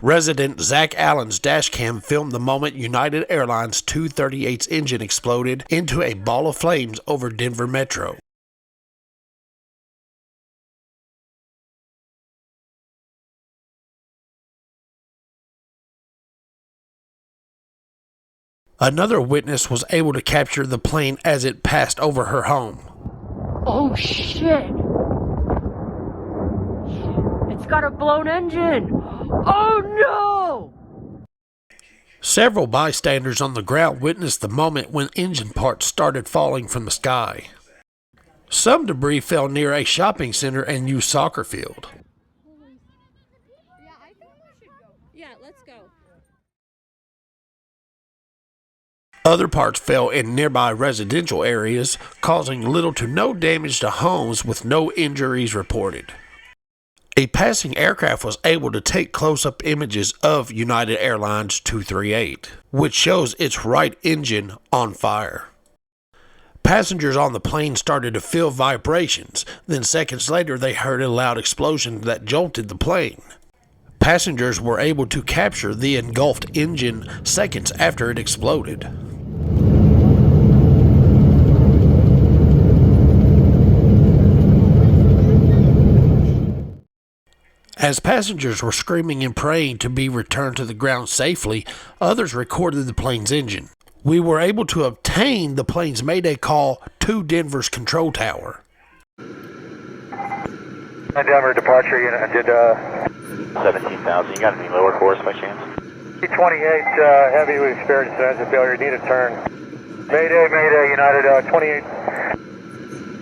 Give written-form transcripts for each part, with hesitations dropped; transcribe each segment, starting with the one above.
Resident Zach Allen's dashcam filmed the moment United Airlines 238's engine exploded into a ball of flames over Denver Metro. Another witness was able to capture the plane as it passed over her home. Oh shit! It's got a blown engine! Oh no! Several bystanders on the ground witnessed the moment when engine parts started falling from the sky. Some debris fell near a shopping center and youth soccer field. Yeah, I think we should go. Yeah, let's go. Other parts fell in nearby residential areas, causing little to no damage to homes with no injuries reported. A passing aircraft was able to take close-up images of United Airlines 238, which shows its right engine on fire. Passengers on the plane started to feel vibrations, then seconds later they heard a loud explosion that jolted the plane. Passengers were able to capture the engulfed engine seconds after it exploded. As passengers were screaming and praying to be returned to the ground safely, others recorded the plane's engine. We were able to obtain the plane's mayday call to Denver's control tower. Denver departure unit did 17,000. You got any lower course by chance? 328 heavy, we experienced an engine failure, need a turn. Mayday, Mayday, United 28,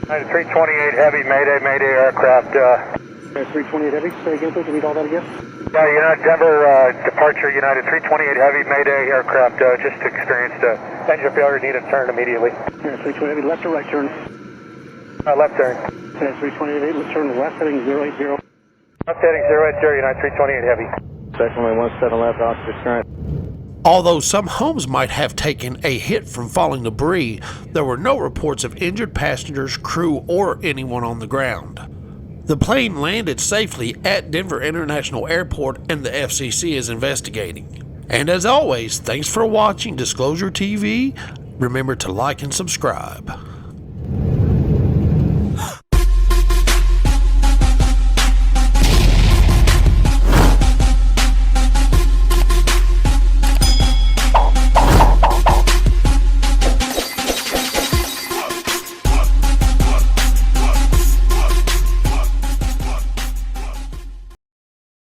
United 328 heavy, Mayday, Mayday aircraft. 328 heavy, say again please, read all that again? Yeah, United Denver departure, United 328 heavy, Mayday aircraft, just experienced engine failure, need a turn immediately. 328 heavy, left or right turn? Left turn. 328 let's turn left heading 080. Left heading 080, United 328 heavy. Section 17 left, officer current. Although some homes might have taken a hit from falling debris, there were no reports of injured passengers, crew, or anyone on the ground. The plane landed safely at Denver International Airport and the FCC is investigating. And as always, thanks for watching Disclosure TV. Remember to like and subscribe.